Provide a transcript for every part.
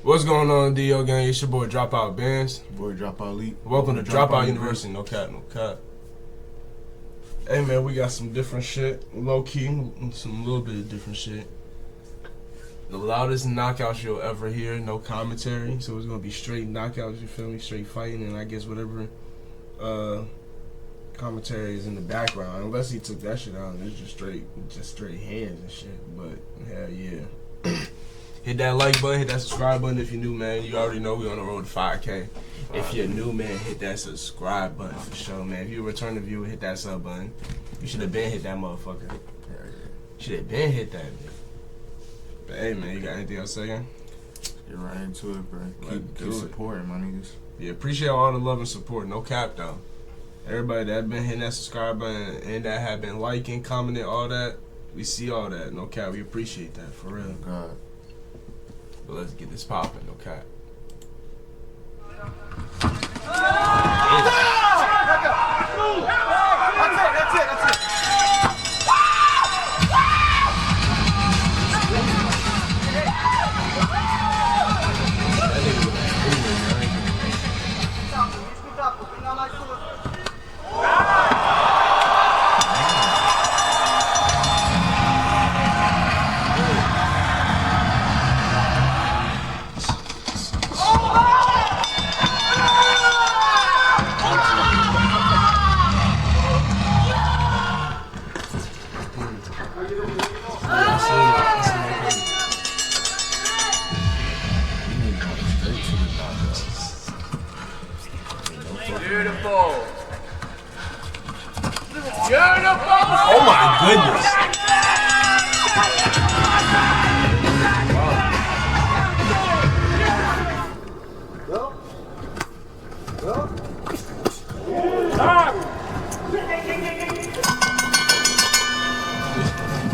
What's going on, DO gang? It's your boy Dropout Bands. Boy Dropout Elite. Welcome to Dropout University. No cap, no cap. Hey man, we got some different shit. Low key, some little bit of different shit. The loudest knockouts you'll ever hear. No commentary. So it's gonna be straight knockouts, you feel me? Straight fighting, and I guess whatever commentary is in the background. Unless he took that shit out, it's just straight hands and shit. But hell yeah. Hit that like button, hit that subscribe button if you're new, man. You already know we on the road to 5K. If you're new, man, hit that subscribe button for sure, man. If you're a returning viewer, hit that sub button. You should have been hit that motherfucker. Should have been hit that bitch. But hey, man, you got anything else to say? Get right into it, bro. Keep supporting, my niggas. Yeah, appreciate all the love and support. No cap, though. Everybody that been hitting that subscribe button and that have been liking, commenting, all that, we see all that. No cap, we appreciate that, for real. Oh, God. But let's get this popping, no cap. That's it. Beautiful. Oh my goodness.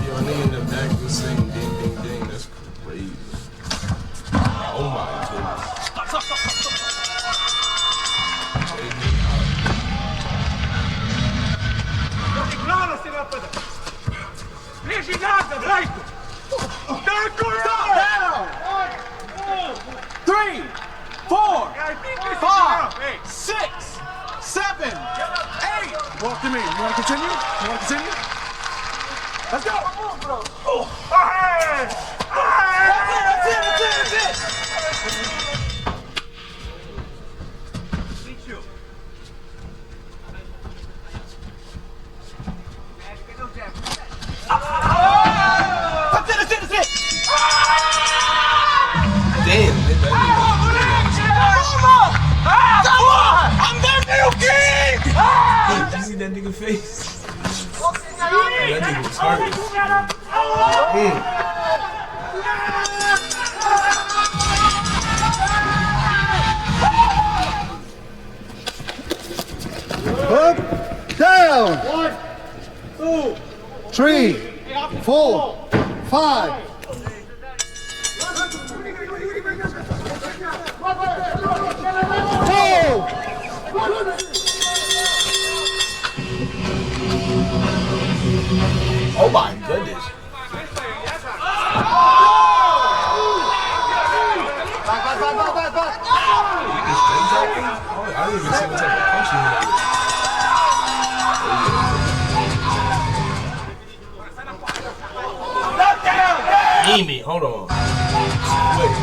Your nigga in the back was saying ding ding ding. That's crazy. Oh my goodness. Three, 4, 5, 6, 7, 8. Walk to me. You want to continue? Let's go. Oh. That's it. Damn, I'm their new king! Did you see that nigga face? That nigga was hurt. Up, down. 1, 2, 3, 4, 5. Oh my goodness. Back. You can straight jack him? I didn't even see what type of punch he hit. Amy, hold on. Wait.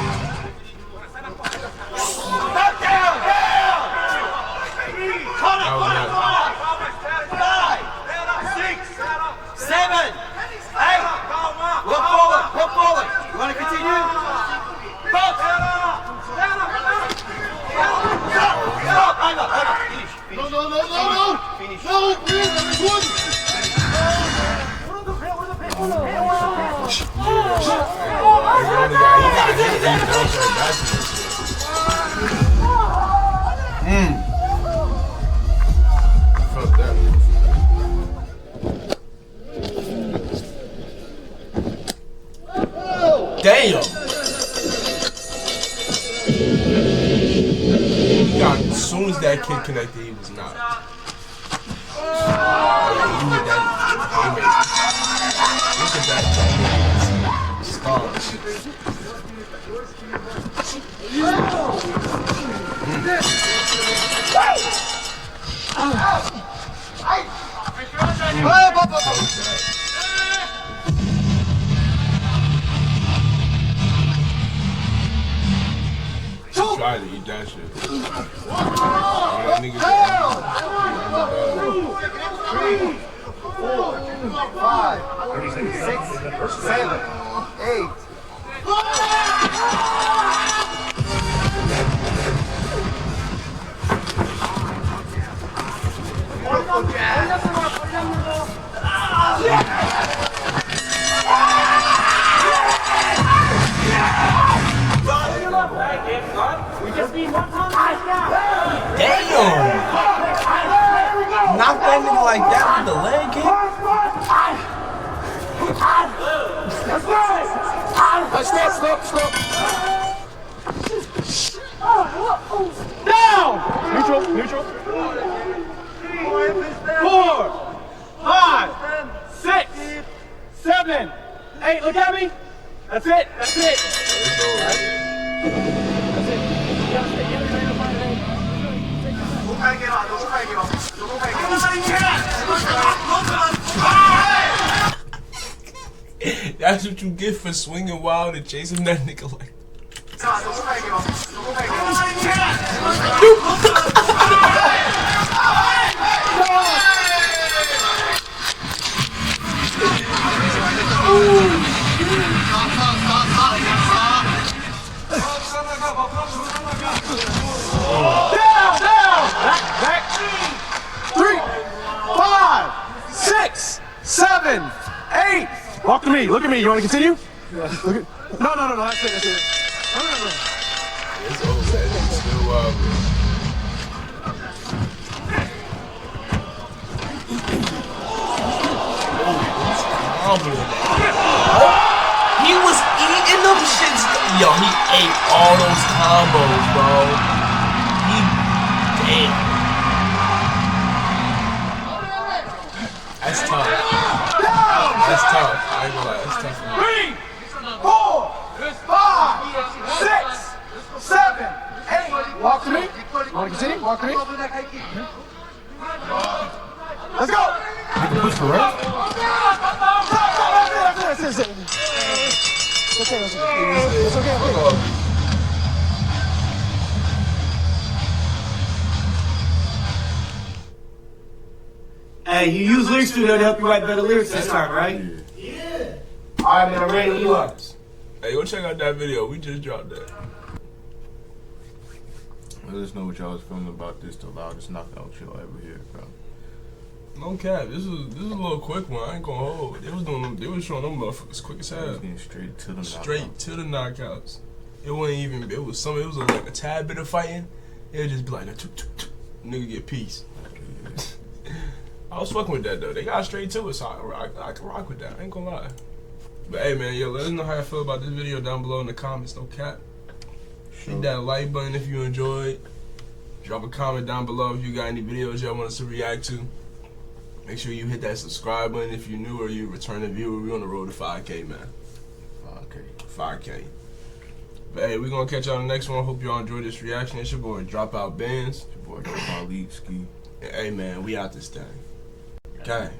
Fuck that. Damn! God, as soon as that kid connected, he was not. Look at that. Stars. Try to eat that shit. That nigga 3, 4, 5, 6, 7, 8. damn! Knock that nigga like that with the leg kick? Stop. Down. Neutral. 4, 5, 6, 7, 8. Look at me. That's it. That's what you get for swinging wild and chasing that nigga like. Back. 3, 5, 6, 7, 8. Walk to me. Look at me. You want to continue? No. That's it. No. It's over. It's still wild, bro. He was eating them shits. Yo, he ate all those combos, bro. Damn. That's tough. That's tough. I ain't gonna lie. That's tough. 3, 4, 5, 6, 7, 8. Walk to me. Want to continue? Walk to me. Let's go. Push for right? That's it. It's okay. Hey, you use Lyric Studio to help you write better lyrics this time, right? Yeah. Alright, man, I'm ready when you are. Hey, go check out that video. We just dropped that. Let us know what y'all was feeling about this, the loudest knockout you'll ever hear, bro. No cap. This was a little quick one. I ain't gonna hold. They was showing them motherfuckers quick as I was hell. getting straight to the knockouts. It wasn't even. It was like a tad bit of fighting. It would just be like a nigga get peace. I was fucking with that though. They got straight to it, so I can rock with that. I ain't gonna lie. But hey man, yo, let us know how you feel about this video down below in the comments. No cap. Hit that like button if you enjoyed. Drop a comment down below if you got any videos y'all want us to react to. Make sure you hit that subscribe button if you're new or you're a returning viewer. We're on the road to 5K, man. 5K. But hey, we're gonna catch y'all on the next one. Hope y'all enjoyed this reaction. It's your boy Dropout Bands. Your boy Dropout Ski. Hey man, we out this thing. Okay.